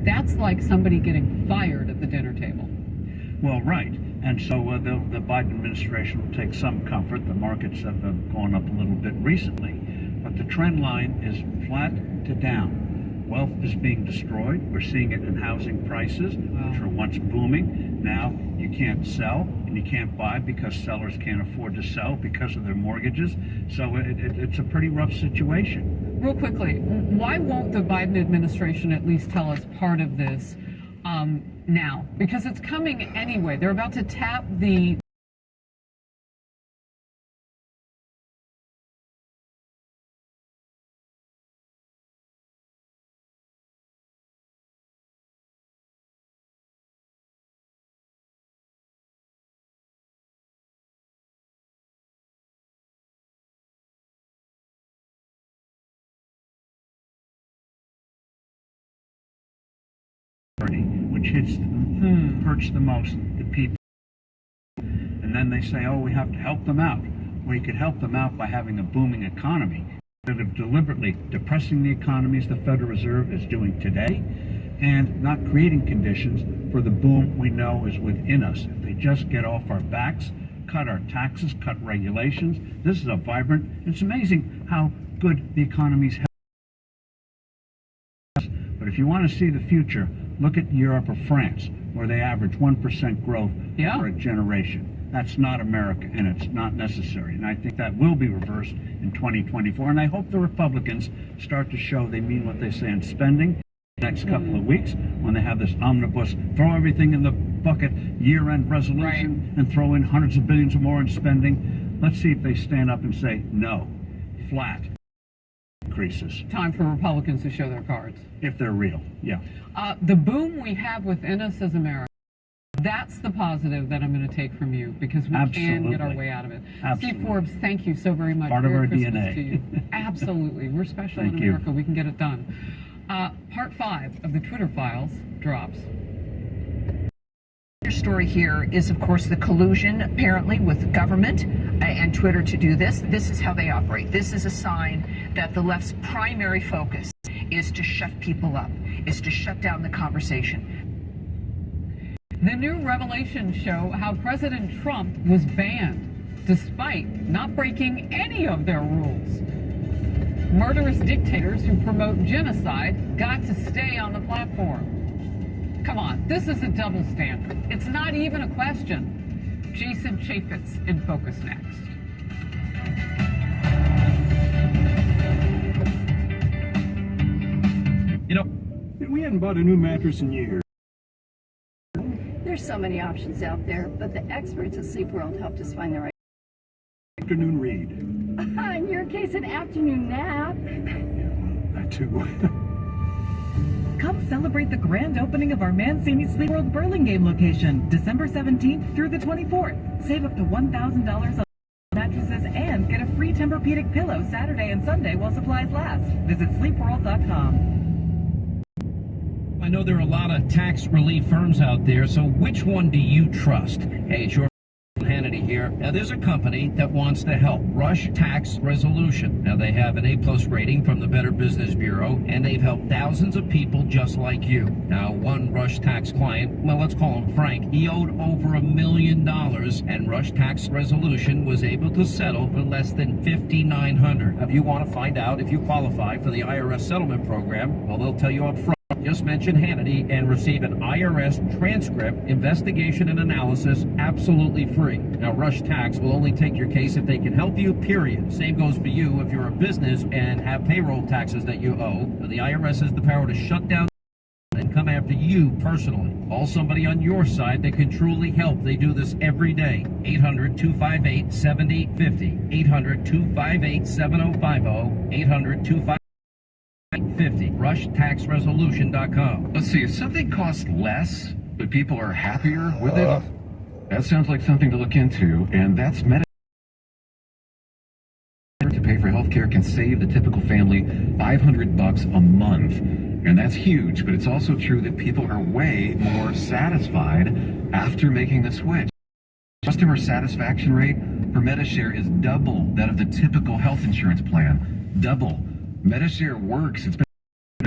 That's like somebody getting fired at the dinner table. Well, right. And so the Biden administration will take some comfort. The markets have gone up a little bit recently, but the trend line is flat to down. Wealth is being destroyed. We're seeing it in housing prices, which were once booming. Now you can't sell and you can't buy because sellers can't afford to sell because of their mortgages. So it's a pretty rough situation. Real quickly, why won't the Biden administration at least tell us part of this now? Because it's coming anyway. They're about to tap the which hurts the most the people. And then they say, oh, we have to help them out. Well, you could help them out by having a booming economy. Instead of deliberately depressing the economy as the Federal Reserve is doing today, and not creating conditions for the boom we know is within us. If they just get off our backs, cut our taxes, cut regulations, this is a vibrant, it's amazing how good the economy's health. But if you want to see the future, look at Europe or France, where they average 1% growth for a generation. That's not America, and it's not necessary. And I think that will be reversed in 2024. And I hope the Republicans start to show they mean what they say on spending the next couple of weeks, when they have this omnibus, throw everything in the bucket, year-end resolution, and throw in hundreds of billions or more in spending. Let's see if they stand up and say, no, flat increases. Time for Republicans to show their cards. If they're real, the boom we have within us as America, that's the positive that I'm going to take from you, because we can get our way out of it. Steve Forbes, thank you so very much. Part of our Christmas DNA. To you. Absolutely. We're special in America. We can get it done. Part 5 of the Twitter files drops. Your story here is, of course, the collusion, apparently, with government and Twitter to do this. This is how they operate. This is a sign that the left's primary focus is to shut people up, is to shut down the conversation. The new revelations show how President Trump was banned despite not breaking any of their rules. Murderous dictators who promote genocide got to stay on the platform. Come on, this is a double standard. It's not even a question. Jason Chaffetz in Focus next. You know, we hadn't bought a new mattress in years. There's so many options out there, but the experts at Sleep World helped us find the right Afternoon read. in your case, an afternoon nap. Yeah, that too. Come celebrate the grand opening of our Mancini Sleep World Burlingame location, December 17th through the 24th. Save up to $1,000 on mattresses and get a free Tempur-Pedic pillow Saturday and Sunday while supplies last. Visit sleepworld.com. I know there are a lot of tax relief firms out there, so which one do you trust? Hey, it's your Hannity here. Now, there's a company that wants to help, Rush Tax Resolution. Now, they have an A+ rating from the Better Business Bureau, and they've helped thousands of people just like you. Now, one Rush Tax client, well, let's call him Frank, he owed over $1 million, and Rush Tax Resolution was able to settle for less than $5,900. Now, if you want to find out if you qualify for the IRS settlement program, well, they'll tell you up front. Just mention Hannity and receive an IRS transcript, investigation, and analysis absolutely free. Now, Rush Tax will only take your case if they can help you, period. Same goes for you if you're a business and have payroll taxes that you owe. Now, the IRS has the power to shut down and come after you personally. Call somebody on your side that can truly help. They do this every day. 800-258-7050. 800-258-7050. 800-258-50. RushTaxResolution.com. Let's see, if something costs less, but people are happier with it, that sounds like something to look into, and that's Medicare. To pay for healthcare can save the typical family $500 a month, and that's huge, but it's also true that people are way more satisfied after making the switch. Customer satisfaction rate for Medishare is double that of the typical health insurance plan. Double. Medishare works. It's been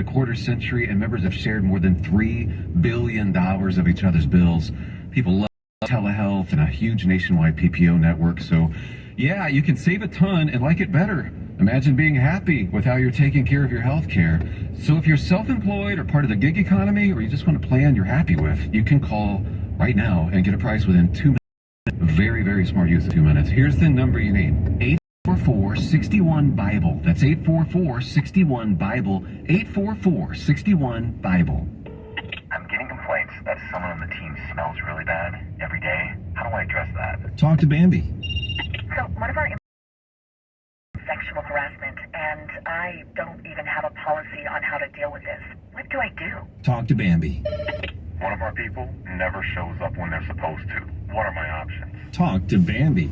quarter century, and members have shared more than $3 billion of each other's bills. People love telehealth and a huge nationwide PPO network. So, yeah, you can save a ton and like it better. Imagine being happy with how you're taking care of your health care. So if you're self-employed or part of the gig economy, or you just want a plan you're happy with, you can call right now and get a price within 2 minutes. Very, very smart use of 2 minutes. Here's the number you need. 844-61-BIBLE. That's 844-61-BIBLE. 844-61-BIBLE. I'm getting complaints that someone on the team smells really bad every day. How do I address that? Talk to Bambi. So one of our sexual harassment, and I don't even have a policy on how to deal with this. What do I do? Talk to Bambi. One of our people never shows up when they're supposed to. What are my options? Talk to Bambi.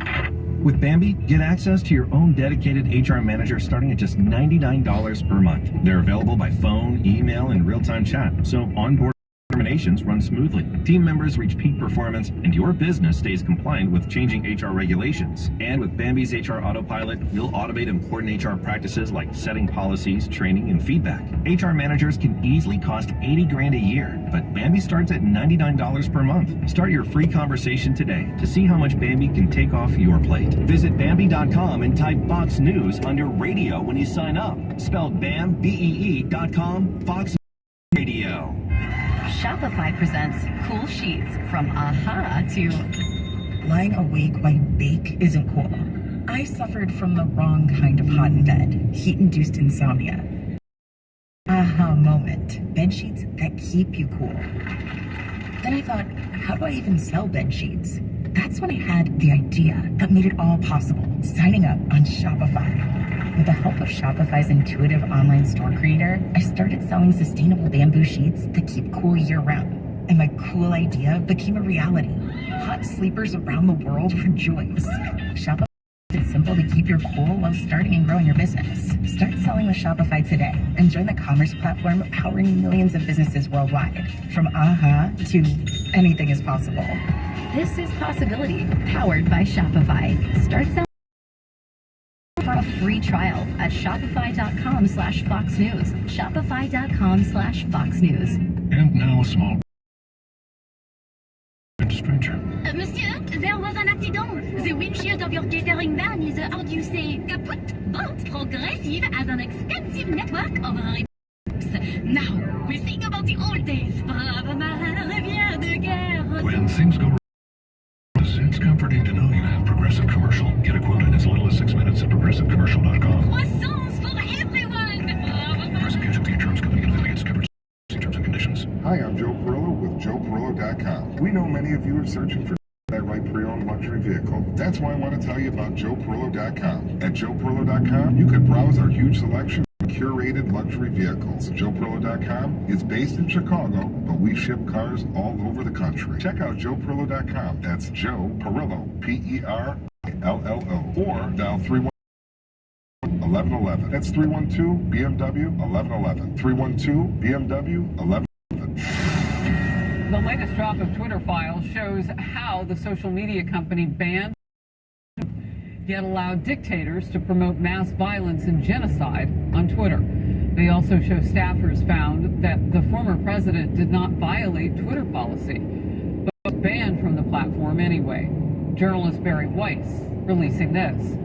With Bambi, get access to your own dedicated HR manager starting at just $99 per month. They're available by phone, email, and real-time chat, so onboard terminations run smoothly. Team members reach peak performance, and your business stays compliant with changing HR regulations. And with Bambi's HR Autopilot, we'll automate important HR practices like setting policies, training, and feedback. HR managers can easily cost $80,000 a year, but Bambi starts at $99 per month. Start your free conversation today to see how much Bambi can take off your plate. Visit Bambi.com and type Fox News under radio when you sign up. Spelled BAM, BEE.com, Fox Radio. Shopify presents cool sheets from aha to lying awake while you bake isn't cool. I suffered from the wrong kind of hot in bed, heat-induced insomnia. Aha moment, bed sheets that keep you cool. Then I thought, how do I even sell bed sheets? That's when I had the idea that made it all possible, signing up on Shopify. With the help of Shopify's intuitive online store creator, I started selling sustainable bamboo sheets that keep cool year-round. And my cool idea became a reality. Hot sleepers around the world rejoice. Shopify is simple to keep your cool while starting and growing your business. Start selling with Shopify today and join the commerce platform powering millions of businesses worldwide. From aha to anything is possible. This is Possibility, powered by Shopify. Start selling for a free trial at shopify.com/Fox News. Shopify.com/Fox News. And now a small stranger. Monsieur, there was an accident. The windshield of your catering van is, how do you say, kaput, but Progressive has an extensive network of repairs. Now, we sing about the old days. Brave marin revient de guerre. When things go wrong, it's comforting to know you have Progressive Commercial. Get a quote in as little as 6 minutes at progressivecommercial.com. Croissants for everyone. Progressive Casualty Insurance Company and affiliates covered. See terms and conditions. Hi, I'm Joe Perillo with JoePerillo.com. We know many of you are searching for that right pre-owned luxury vehicle. That's why I want to tell you about JoePerillo.com. At JoePerillo.com, you can browse our huge selection of curated luxury vehicles. JoePerillo.com is based in Chicago, but we ship cars all over the country. Check out JoePerillo.com. That's Joe Perillo, Perillo, or dial 312-1111. That's 312-BMW-1111. 312-BMW-1111. The latest drop of Twitter files shows how the social media company banned yet allowed dictators to promote mass violence and genocide on Twitter. They also show staffers found that the former president did not violate Twitter policy, but was banned from the platform anyway. Journalist Barry Weiss releasing this.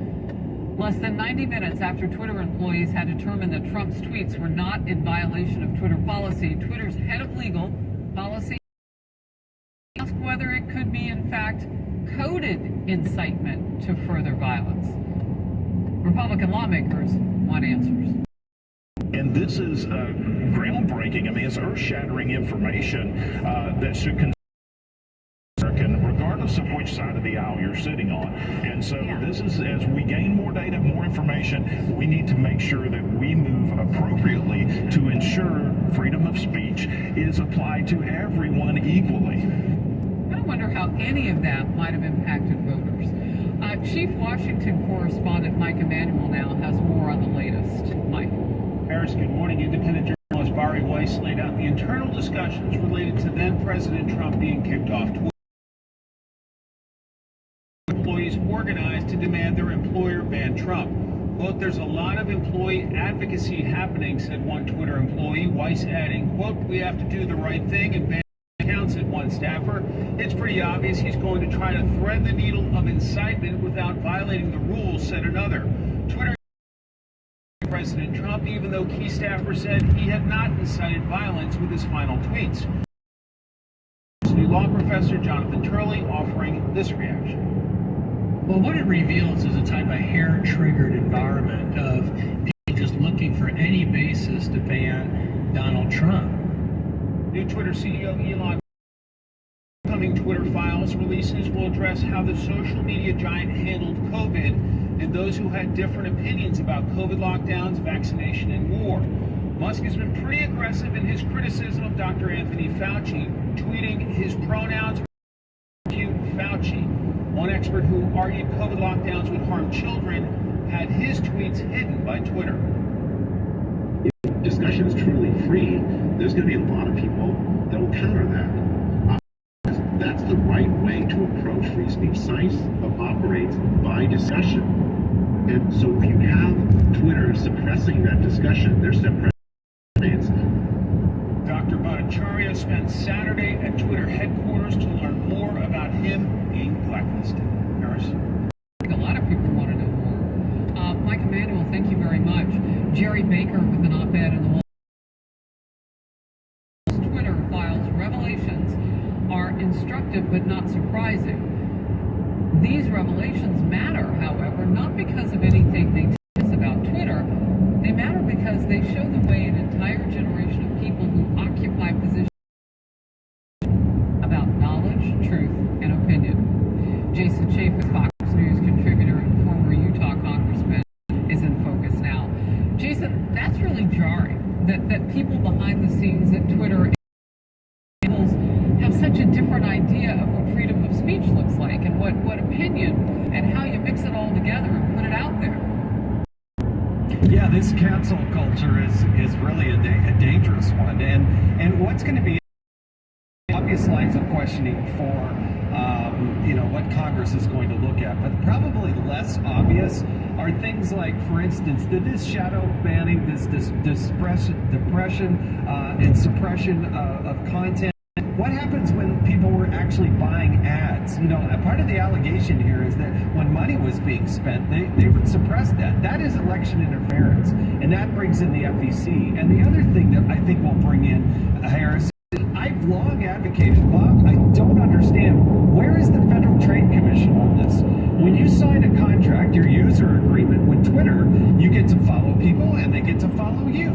Less than 90 minutes after Twitter employees had determined that Trump's tweets were not in violation of Twitter policy, Twitter's head of legal policy asked whether it could be, in fact, coded incitement to further violence. Republican lawmakers want answers. And this is groundbreaking. I mean, it's earth-shattering information that should concern American, regardless of which side of the aisle you're sitting on. And so this is, as we gain more data, more information, we need to make sure that we move appropriately to ensure freedom of speech is applied to everyone equally. I wonder how any of that might have impacted voters. Chief Washington correspondent Mike Emanuel now has more on the latest. Mike. Harris, good morning. Independent journalist Barry Weiss laid out the internal discussions related to then-President Trump being kicked off Twitter. Employees organized to demand their employer ban Trump. Quote, there's a lot of employee advocacy happening, said one Twitter employee, Weiss adding, quote, we have to do the right thing and ban accounts, said one staffer. It's pretty obvious he's going to try to thread the needle of incitement without violating the rules, said another. Twitter President Trump, even though key staffers said he had not incited violence with his final tweets. Law professor Jonathan Turley offering this reaction. Well, what it reveals is a type of hair-triggered environment of people just looking for any basis to ban Donald Trump. New Twitter CEO Elon upcoming Twitter Files releases will address how the social media giant handled COVID and those who had different opinions about COVID lockdowns, vaccination, and war. Musk has been pretty aggressive in his criticism of Dr. Anthony Fauci, tweeting his pronouns Fauci. One expert who argued COVID lockdowns would harm children had his tweets hidden by Twitter. If discussion is truly free, there's going to be a lot of people that will counter that. That's the right way to approach free speech. Science operates by discussion. And so if you have Twitter suppressing that discussion, they're suppressing science. Dr. Bhattacharya spent Saturday at Twitter headquarters to learn more about him being blacklisted. Harris? A lot of people want to know more. Mike Emanuel, thank you very much. Jerry Baker with an op-ed in the Wall Street Twitter Files revelations are instructive but not surprising. These revelations matter, however, not because of anything they tell us about Twitter. They matter because they show the way an entire generation of people who occupy positions about knowledge, truth, and opinion. Jason Chaffetz, Fox News contributor and former Utah congressman, is in focus now. Jason, that's really jarring that people behind the scenes at Twitter have such a different idea of what freedom of speech looks like and what opinion and how you mix it all together and put it out there. Yeah, this cancel culture is really a dangerous one, and what's going to be obvious lines of questioning for what Congress is going to look at, but probably less obvious are things like, for instance, did this shadow banning, this depression and suppression of content. What happens when people were actually buying ads? Part of the allegation here is that when money was being spent, they would suppress that. That is election interference, and that brings in the FEC. And the other thing that I think will bring in Harris, I've long advocated, Bob, I don't understand, where is the Federal Trade Commission on this? When you sign a contract, your user agreement with Twitter, you get to follow people and they get to follow you.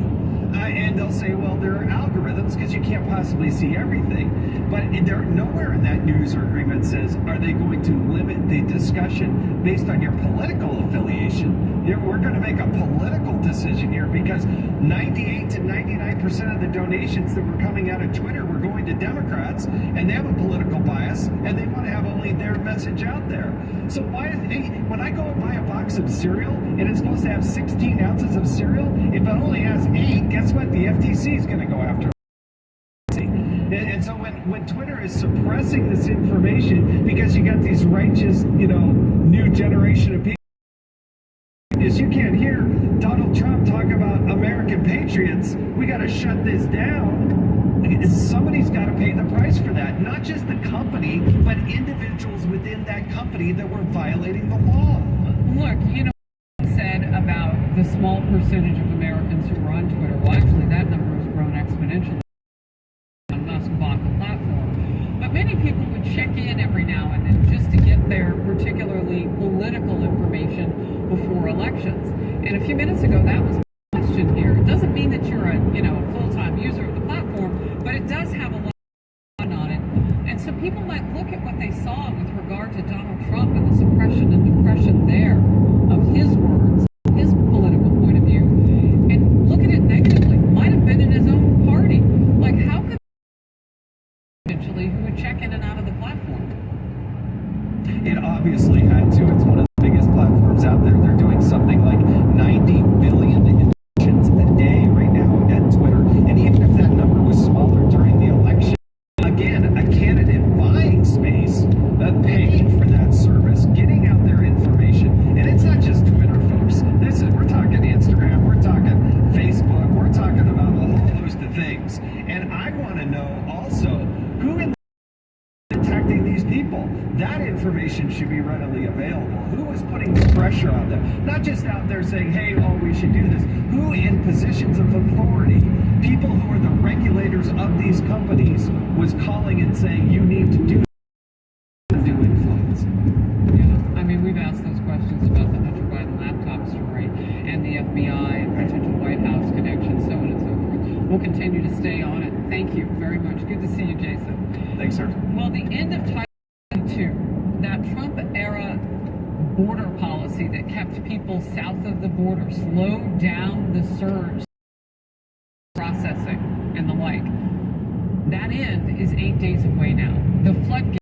And they'll say, well, there are algorithms because you can't possibly see everything. But nowhere in that user agreement says, are they going to limit the discussion based on your political affiliation? We're going to make a political decision here because 98 to 99% of the donations that were coming out of Twitter were going to Democrats, and they have a political bias, and they want to have only their message out there. So when I go and buy a box of cereal, and it's supposed to have 16 ounces of cereal, if it only has 8, guess what? The FTC is going to go after it. And so when Twitter is suppressing this information because you got these righteous, new generation of people, you can't hear Donald Trump talk about American patriots. We got to shut this down. Somebody's got to pay the price for that. Not just the company, but individuals within that company that were violating the law. Look, what I said about the small percentage of Americans who were on Twitter. Well, actually, that number has grown exponentially. Musk bought the platform. But many people would check in every now and then just to get their particularly political information before elections. And a few minutes ago, that was the question here. It doesn't mean that you're a full-time user of the platform, but it does have a lot on it. And so people might look at what they saw with regard to Donald Trump and the suppression and depression there of his words, his political point of view, and look at it negatively. Might have been in his own party. Like, how could eventually who would check in and out of the platform? It obviously had to. It's one of the biggest platforms out there. They're doing something like 90 billion impressions a day right now at Twitter. And even if that number was smaller during the election, again, a candidate buying space, paying for that service, getting out their information. And it's not just Twitter, folks. This is know also who in detecting these people. That information should be readily available. Who is putting the pressure on them? Not just out there saying, hey, oh, we should do this. Who in positions of authority, people who are the regulators of these companies, was calling and saying, you need to do undue influence? Yeah, I mean, we've asked those questions about the Hunter Biden laptop story and the FBI and potential White House connection, so on and so forth. We'll continue to stay on it. Thank you very much. Good to see you, Jason. Thanks, sir. Well, the end of Title II, that Trump-era border policy that kept people south of the border, slowed down the surge, processing, and the like. That end is 8 days away now. The floodgates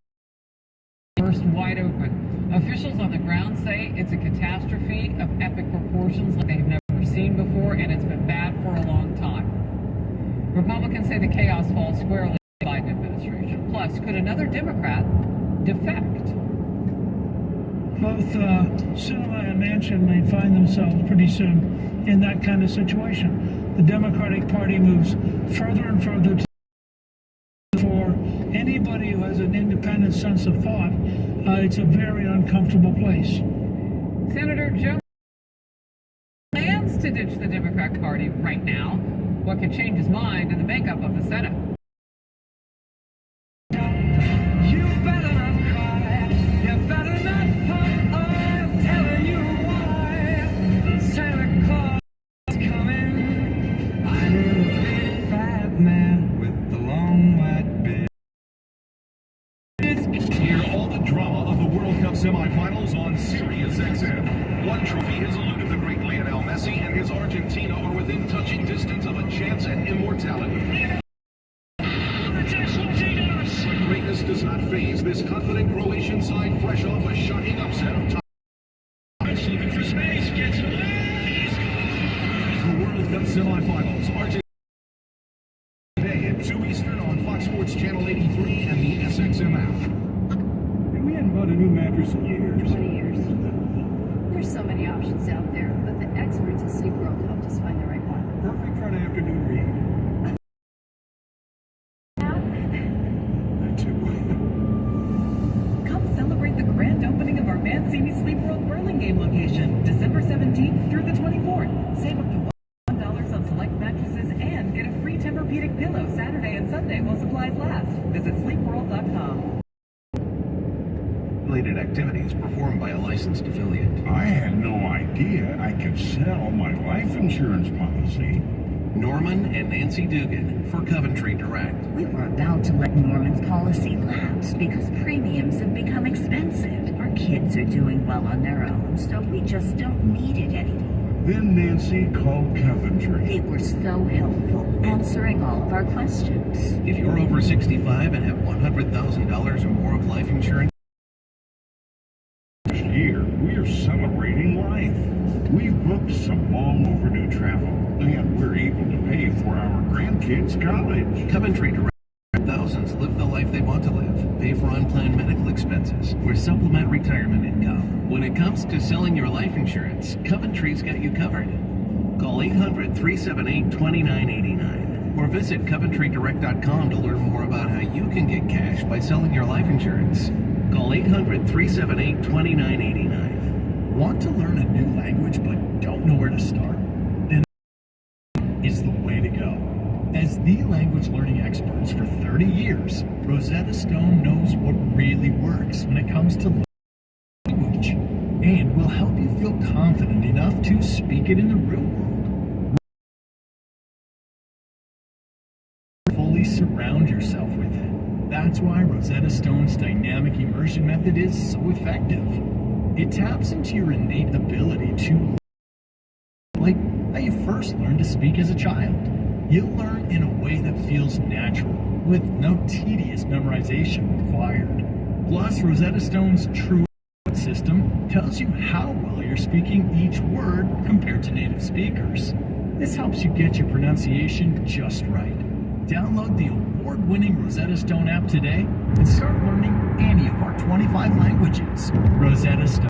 burst wide open. Officials on the ground say it's a catastrophe of epic proportions like they've never seen before, and it's been bad for a long time. Republicans say the chaos falls squarely in the Biden administration. Plus, could another Democrat defect? Both Sinema and Manchin may find themselves pretty soon in that kind of situation. The Democratic Party moves further and further to for anybody who has an independent sense of thought. It's a very uncomfortable place. Senator Joe plans to ditch the Democratic Party right now. What could change his mind in the makeup of the Senate? You better not cry. You better not pop. I'm telling you why. Santa Claus is coming. I'm a big fat man with the long white beard. Hear all the drama of the World Cup semifinals on Sirius XM. One trophy has eluded the great Lionel Messi, and his Argentina are within touching distance of a chance at immortality. But greatness does not faze this confident Croatian side, fresh off a shocking upset of top. Looking for space, gets away. The World Cup semifinals, Argentina today at 2 Eastern on Fox Sports Channel 83 and the SXM app. We hadn't bought a new mattress in years. 20 years. There's so many options out there, but the experts at Sleep World helped us find the right one. Perfect Friday afternoon read. That too. Come celebrate the grand opening of our Mancini Sleep World Burlingame location, December 17th through the 24th. Save up to $1 on select mattresses and get a free Tempur-Pedic pillow Saturday and Sunday while supplies last. Visit sleepworld.com. Related activities performed by a licensed affiliate. I had no idea I could sell my life insurance policy. Norman and Nancy Dugan for Coventry Direct. We were about to let Norman's policy lapse because premiums have become expensive. Our kids are doing well on their own, so we just don't need it anymore. Then Nancy called Coventry. They were so helpful, answering all of our questions. If you're over 65 and have $100,000 or more of life insurance, This year, we are celebrating life. We've booked some long overdue travel, and we're able to pay for our grandkids' college. Coventry Direct. Thousands live the life they want to live, pay for unplanned medical expenses, or supplement retirement income. When it comes to selling your life insurance, Coventry's got you covered. Call 800-378-2989 or visit CoventryDirect.com to learn more about how you can get cash by selling your life insurance. Call 800-378-2989. Want to learn a new language but don't know where to start? Then is the way to go. As the language learning experts for 30 years, Rosetta Stone knows what really works when it comes to language and will help you feel confident enough to speak it in the real world. Fully surround yourself with it. That's why Rosetta Stone's dynamic immersion method is so effective. It taps into your innate ability to, like how you first learned to speak as a child. You'll learn in a way that feels natural, with no tedious memorization required. Plus, Rosetta Stone's true system tells you how well you're speaking each word compared to native speakers. This helps you get your pronunciation just right. Download the award-winning Rosetta Stone app today and start learning any of our 25 languages. Rosetta Stone.